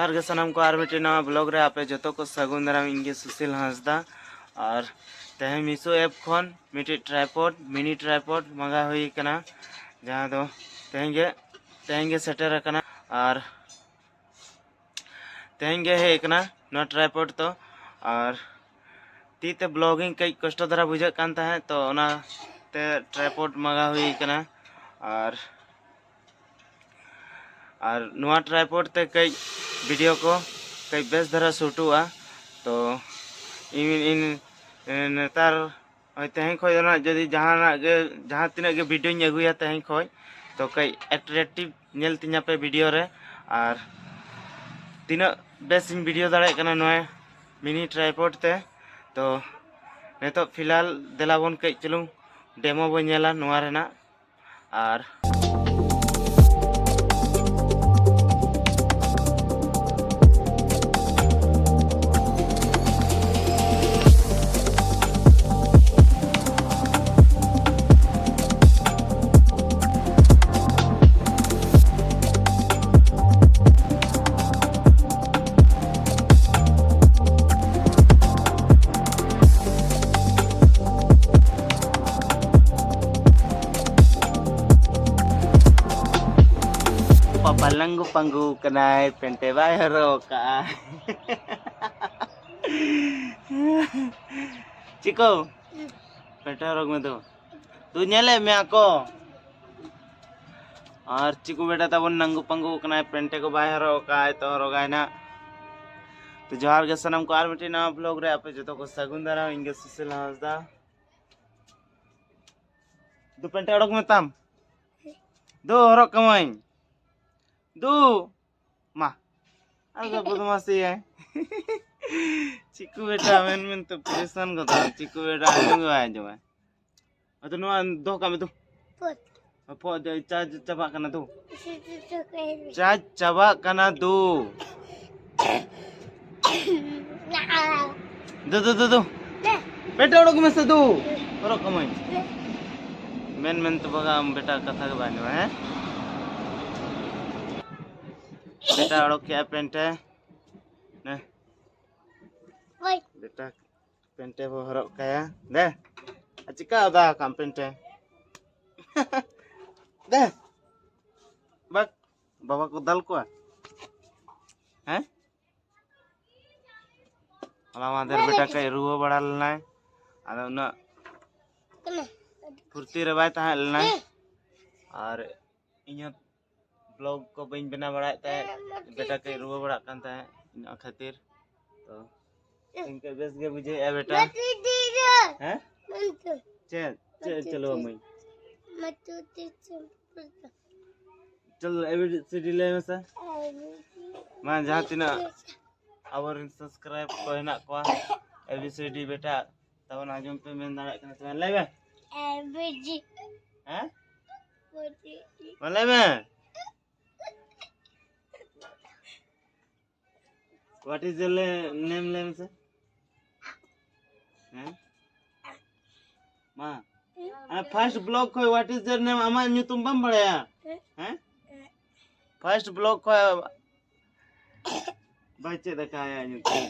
जोहार गे सनम को आर मिट्टी नवा ब्लॉग रे आपे जो को सगुन दाराम इंगे सुशील हांसदा और तेहे मिसो ऐप खन मिट्टी ट्राइपॉड मिनी ट्राइपॉड मंगा हुई कना जहां दो तेहेंगे सेटर कना और तेहेंगे हे कना नो ट्राइपॉड तो और तीते ब्लॉगिंग कई कष्ट धरा बुझे कान ताहे तो ओना ते ट्राइपॉड मंगा हुई कना और नुआ ट्राइपॉड ते कई वीडियो को कई बेस धरा शूटुआ तो इन नेतार तेहें खो जदि जहाँ तीना गे वीडियो अगुया तेहें खो तो कई एट्रेक्टिव नेल तिना पे वीडियो रे और तीना बेस इन वीडियो दाड़े कना नोए मिनी ट्राइपॉड ते तो नेतो फिलहाल देलाबन कई चलूं डेमो बन नेला नोआ रेना और Papalango panggu kenai pente bayaro ka. Chico, pente rog में तू नेले मैं ako. और चिकू बेटा तबन नंगू पंगू कनाय पेंटे को बाहरो का तो रोगाय ना तो जोहार गे सनम को आर मिट्टी नवा ब्लॉग रे आपे जतो को सगुन दारा इंगे सुशील हांसदा दो पेंटे ओडक में तम दो हरक कमाई दो मा अलग बदमाशी है चिकू बेटा मेन तो परेशान को था चिकू बेटा आजो है तो नो दो का में दो पो चार्ज चबा कना दो चार्ज चबा कना दो दो बेटा ओडक में से दो हरक कमाई मेन तो बगा बेटा कथा के बाने है बेटा ओडक क्या पेंट है ने बेटा पेंटे वो हरक काया दे चिका दा काम पेंटे दे बक बाबा को दल को हैं हला मादर बेटा कई रुआ बड़ा लना आदा उना फुर्ती रे बाय ता लना और इया ब्लॉग को बइन बना बड़ा बेटा कई रुआ बड़ा कान ता इन खातिर तो इनके बेस गे बुझे ए बेटा हैं चलो मई चल एबीसीडी ले में से मां जहां तिना आवर सब्सक्राइब को हेना को एबीसीडी बेटा तब आजम पे मेन दाड़ा कना तो लेबे एबीजी हैं लेबे व्हाट इज योर नेम लेम से हैं मां फर्स्ट ब्लॉग को व्हाट इज योर नेम अमा न्यूतुम बम बड़या हैं फर्स्ट ब्लॉग को बच्चे दिखाया न्यूतुम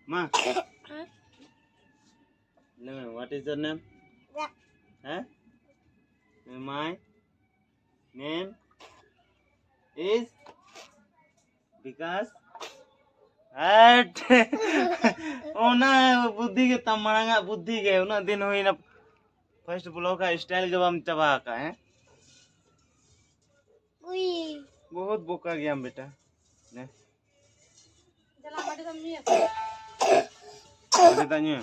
मां लेम व्हाट इज योर नेम हैं माय नेम इज विकास हट ओना बुद्धि के तमड़ांगा बुद्धि के उना दिन होई ना फर्स्ट ब्लॉग का स्टाइल जब हम चबा का है बहुत बोका गया बेटा ने जला बाटी तमिया बाटी तमिया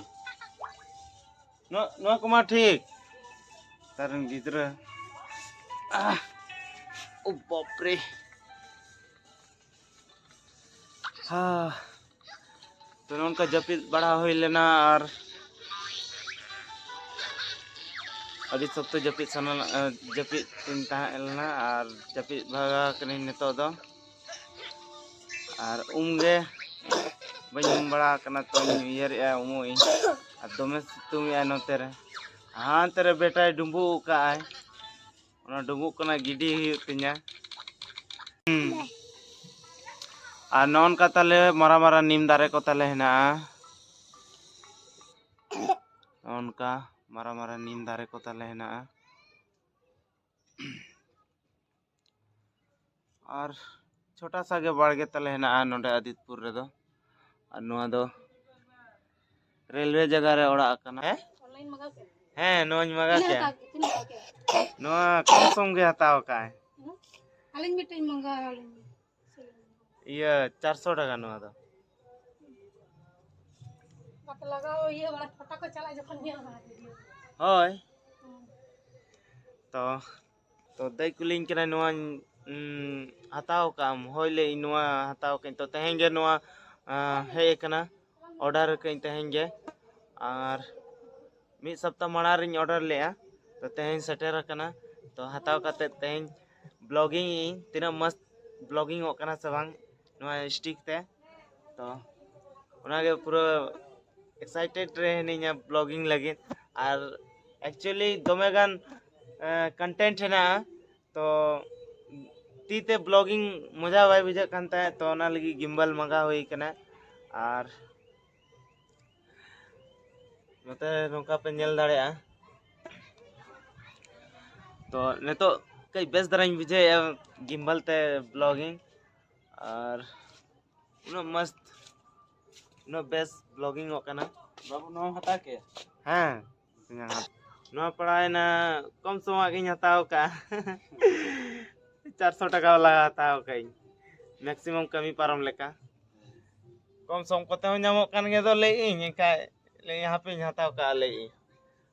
नो कुमार ठीक तारन गिद्रा ओ बाप रे हाँ तो उनका जपित बड़ा हो लेना और अभी सब तो जपित सना जपित चिंता लेना और जपित भागा कनी नेतो दो और उमगे बन बड़ा कना तो उयर उमो इन और दमे सितुंग या नोते रे हाँ तेरे बेटा डुंबू का आय ओना डुंबू कना गिडी हुई तिना और नौका ताले मारा मारा नीम दारे को ताले हेना नौका मारा मारा नीम दारे को ताले हेना और छोटा सा गे बाड़गे ताले हेना नोडे आदितपुर रे दो और नुआ दो रेलवे जगह रे ओड़ा कना है नोज मगा के नुआ कम सम गे हताव काए आलिन मिटिंग मंगा ये 400 टका नुआ दो बात लगाओ ये वाला फटा को चला जखन निया बना वीडियो होय तो दई कुलिंग कना नुआ हताव काम होइले नुआ हताव के तो तेहेंगे नुआ हे कना ऑर्डर के तेहेंगे और मिद सप्ताह माड़ा रिन ऑर्डर लेआ तो तेहें सेटर कना तो हताव काते तेहें ब्लॉगिंग तीना मस्त ब्लॉगिंग होकना से बांग नुआ स्टिक ते तो उनागे पूरा एक्साइटेड रहनिया ब्लॉगिंग लगे और एक्चुअली दोमेगान कंटेंट है ना तो तीते ब्लॉगिंग मजा बाय बुझा कानता है तो ना लगी गिम्बल मंगा हुई कना और नोते नोका पे नेल दाड़ेया तो ने तो कई बेस दराई बुझे गिम्बल ते ब्लॉगिंग और उनो मस्त उनो बेस ब्लॉगिंग होकना बाबू नो हता के हाँ नो पढ़ाई ना कम समा के हताव का 400 टका वाला हताव कई मैक्सिमम कमी पारम लेका कम सम कोते हो नामो कान गे दो ले इन का ले यहां पे हताव का ले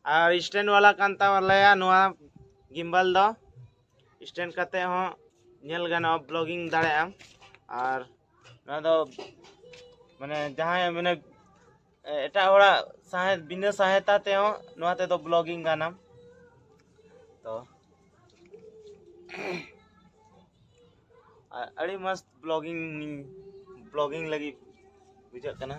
और स्टैंड वाला कांता वाला या नोआ गिम्बल दो स्टैंड करते हो नेल गाना ब्लॉगिंग दाड़े और ना दो माने जहां माने एटा होड़ा सहायता बिना सहायता ते हो नोते तो ब्लॉगिंग गाना तो अड़ी मस्त ब्लॉगिंग लगी बुझा कना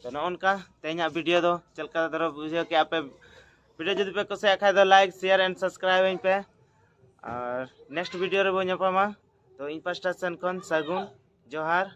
तो नौका तेना वीडियो दो चलका दरो बुझे कि आपे वीडियो जदि पे कुछ खाए तो लाइक शेयर एंड सब्सक्राइब पे और नेक्स्ट वीडियो रे बो तो इन पास्टा सेन खन सागुन जोहार।